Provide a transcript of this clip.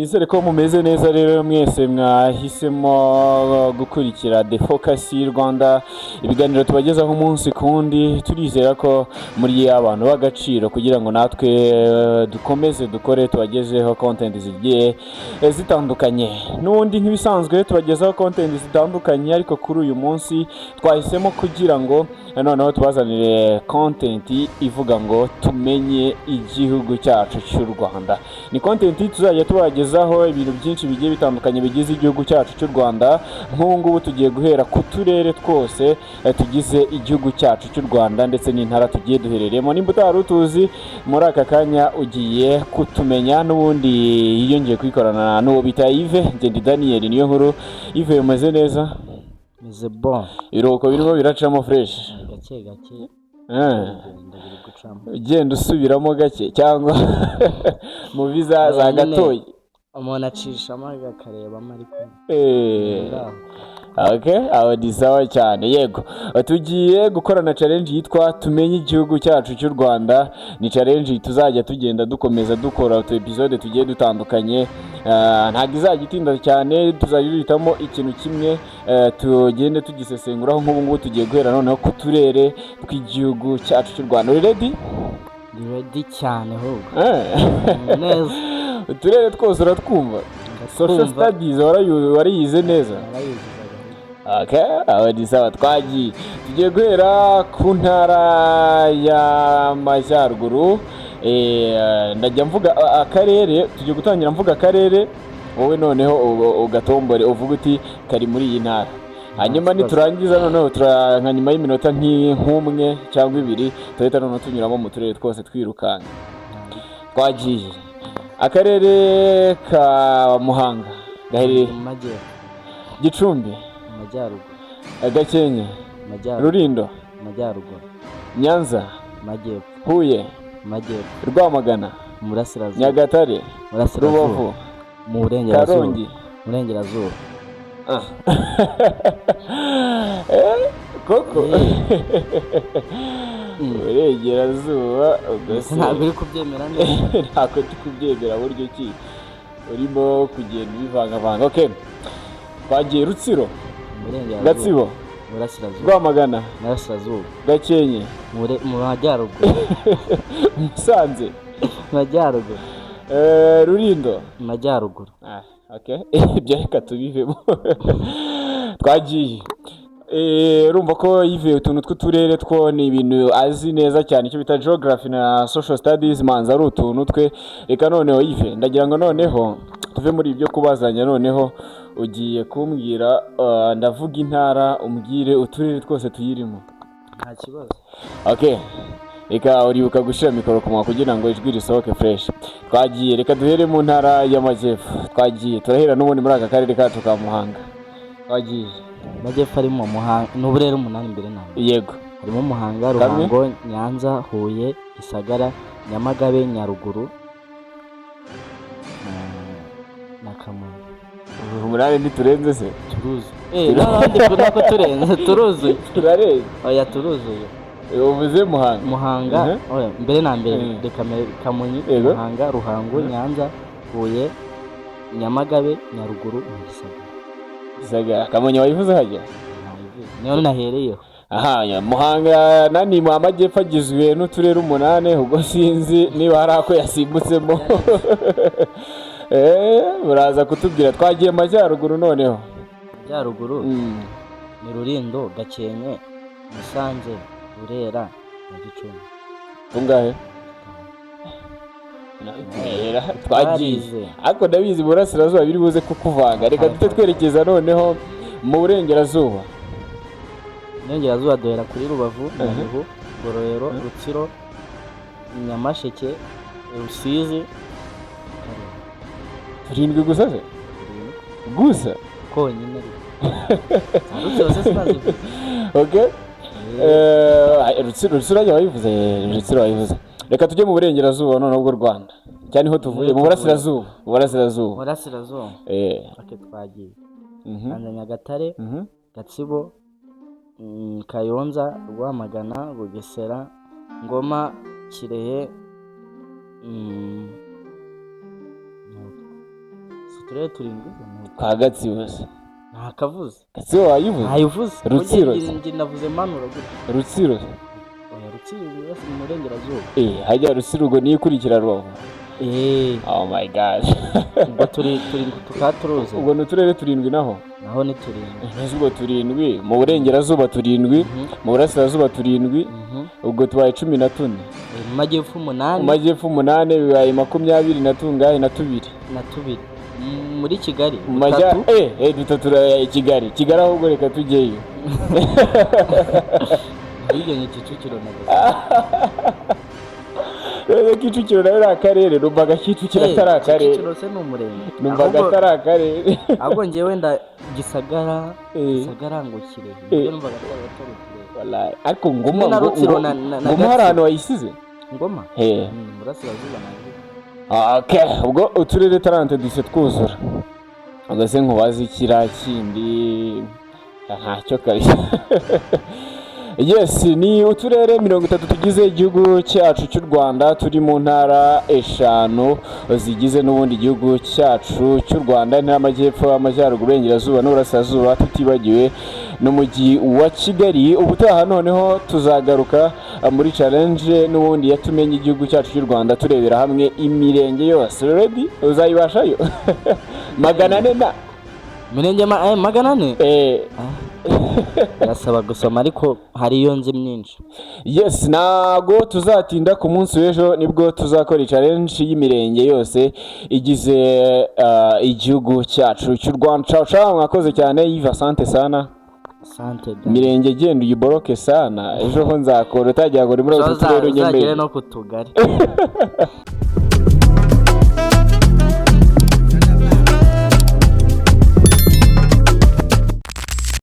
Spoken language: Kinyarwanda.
nizere ko mumeze neza rero mwese mwahisemo gukurikira The Focus Rwanda, ibiganiro tubagezaho umunsi kundi. Turizera ko muri abantu b'agaciro kugira ngo natwe dukomeze dukore tubagezeho content zigiye zitandukanye. N'ubundi nk'ibisanzwe tubagezaho content zitandukanye, ariko kuri uyu munsi twahisemo kugira ngo noneho tubazanire content ivuga ngo tumenye igihugu cyacu cy'u Rwanda. Ni content tuzajya tubagezaho ibintu byinshi bigiye bitandukanye bigize igihugu cyacu cy'u Rwanda. Nk'ubu ngubu tugiye guhera ku turere twose tugize igihugu cyacu cy'u Rwanda ndetse n'intara tugiye duherereyemo. Nimba utari utuzi muri aka kanya ugiye kutumenya. N'ubundi yiyongeye kwikorana n'uwo bita Yves, ngende Daniel niyo nkuru. Yves, umeze neza? Meze bon. Iruhuko birimo biracamo fresh? Gake gake. Genda usubiramo gake cyangwa mu viza za gatoyi umuntu acishamo akarebamo ariko okay, aho ni sawa cyane. Yego, tugiye gukorana challenge yitwa tumenye igihugu cyacu cy'u Rwanda. Ni challenge tuzajya tugenda dukomeza dukora utu episode tugiye dutandukanye. Ntabwo izajya itinda cyane, tuzajya duhitamo ikintu kimwe tugende tugisesenguraho. Nk'ubu ngubu tugiye guhera noneho ku turere tw'igihugu cyacu cy'u Rwanda. Uri ready? Ndi ready cyane ahubwo. Neza. Uturere twose uratwumva? Social studies wariyize neza? Okay, aho ni sawa. Twagiye tugiye guhera ku ntara y'Amajyaruguru. Ndajya mvuga akarere, tugiye gutangira mvuga akarere, wowe noneho ugatombore uvuga uti kari muri iyi ntara. Hanyuma niturangiza noneho nka nyuma y'iminota nk'umwe cyangwa ibiri tuhita noneho tunyuramo mu turere twose twirukanka. Twagiye akarere ka Muhanga gaherereye mu majyepfo, Gicumbi mu majyaruguru, Gakenke, Rulindo, majyaruguru, Nyanza, majyepfo, Huye, majyepfo, Rwamagana, Murasirazuba, Nyagatare, Rubavu, mu Burengerazuba, Karongi, Burengerazuba. Koko Burengerazuba ugase ntabwo uri kubyemera neza. Ntabwo ndi kubyemera buryo ki urimo kugenda ubivangavanga. Okay, twagiye Rutsiro, Gatsibo, Murasirazuba, Rwamagana, Murasirazuba, Gakenke, mu majyaruguru, Musanze, mu majyaruguru, Rulindo, mu majyaruguru. Okay, ibyo reka tubivemo. Twagiye urumva ko Yves utuntu tw'uturere two ni ibintu azi neza cyane, icyo bita geography na social studies, manza ari utuntu twe. Reka noneho Yves, ndagira ngo noneho tuve muri ibyo kubazanya. Noneho ugiye kumbwira ndavuga intara, umbwire uturere twose tuyirimo. Nta kibazo. Okay, reka uribuka gushyira mikoro ku munwa kugira ngo ijwi risohoke fresh. Twagiye, reka duhere mu ntara y'Amajyepfo. Twagiye turahera n'ubundi muri aka karere kacu ka Muhanga. Twagiye Amajyepfo arimo Muhanga n'uburere 8 imbere nawe. Yego, harimo Muhanga, Ruhango, Nyanza, Huye, Gisagara, Nyamagabe, Nyaruguru na Kamonyi. umunani ntiturenze se? Turuzi. Nako turenze, turuzuye. Turarenze. Oya, turuzuye. Uvuze Muhanga. Muhanga, oya, mbere na mbere reka Kamonyi, Muhanga, Ruhango, Nyanza, Huye, Nyamagabe, Nyaruguru, Gisagara. Kamonyi wayivuze hajya? Niyo nahereyeho. Aha, Muhanga nani mu Amajyepfo agizwe n'uturere 8, ubwo sinzi niba hari ako yasimbutsemo. Muraza kutubwira. Twagiye Amajyaruguru noneho. Amajyaruguru ni Rulindo, Gakenke, Musanze, Burera na Gicumbi. Tungahe? Twagiye. Ariko ndabizi Burasirazuba biri buze kukuvanga. Reka dute twerekeza noneho mu Burengerazuba. Burengerazuba duhera kuri Rubavu, Nyabihu, Ngororero, Rutsiro, Nyamasheke, Rusizi. 7 gusa se? Gusa? Konyine. Rutsiro se simaze. Okay. Rutsiro wayivuze. Reka tujye mu Burengerazuba noneho bw'u Rwanda. Cyane ho tuvuye mu Burasirazuba. Okay, twagiye. Nyagatare, Gatsibo, Kayonza, Rwamagana, Bugesera, Ngoma, Kirehe, turere turindwi ka Gatsibo nta kavuze Gatsibo wayivuze ntayivuze Rutsiro njye navuze manura gute Rutsiro oya Rutsiro yose mu burengerazuba hajya Rutsiro ubwo niyo ikurikira Rubavu oh my god ubwo turi tukaturuze ubwo ni turere turindwi naho ni turindwi ubwo turindwi mu burengerazuba turindwi mu burasirazuba turindwi ubwo tubaye 14 mu majyepfo 8 mu majyepfo 8 bibaye 22 na tungahe na tubiri muri Kigali mu majya dutatu Kigali ahubwo reka tujyeyo hirya ni Kicukiro na Kicukiro nayo ari akarere numvaga Kicukiro atari akarere Kicukiro se ni umurenge numvaga atari akarere ahubwo njye wenda Gisagara ngo Kirehe numvaga atari wallahi ariko Ngoma hari ahantu wayisize Ngoma burasirazuba ubwo uturere tarante duse twuzura ugase nkubaza ikira kindi ntacyo kabisa yes ni uturere 30 tugize igihugu cyacu cy'u Rwanda turi mu ntara 5 zigize n'ubundi igihugu cyacu cy'u Rwanda n'amajyepfo amajyaruguru y'Iburengerazuba n'Uburasirazuba tutibagiwe n'umujyi wa Kigali. Ubutaha noneho tuzagaruka muri challenge n'ubundi yatumenye igihugu cyacu cy'u Rwanda turebera hamwe imirenge yose. Ready uzayibashayo 400 na mirenge 400 yasaba gusoma ariko hari iyo nzi myinshi. Yes, nago tuzatinda ku munsi w'ejo nibwo tuzakora challenge y'imirenge yose igize igihugu cyacu cy'u Rwanda. Ciao mwakoze cyane Yves, asante sana. Asante mirenge genda uyiboroke sana ejo ho nzakora utagira ngo muri utu turere nyembe no kutugari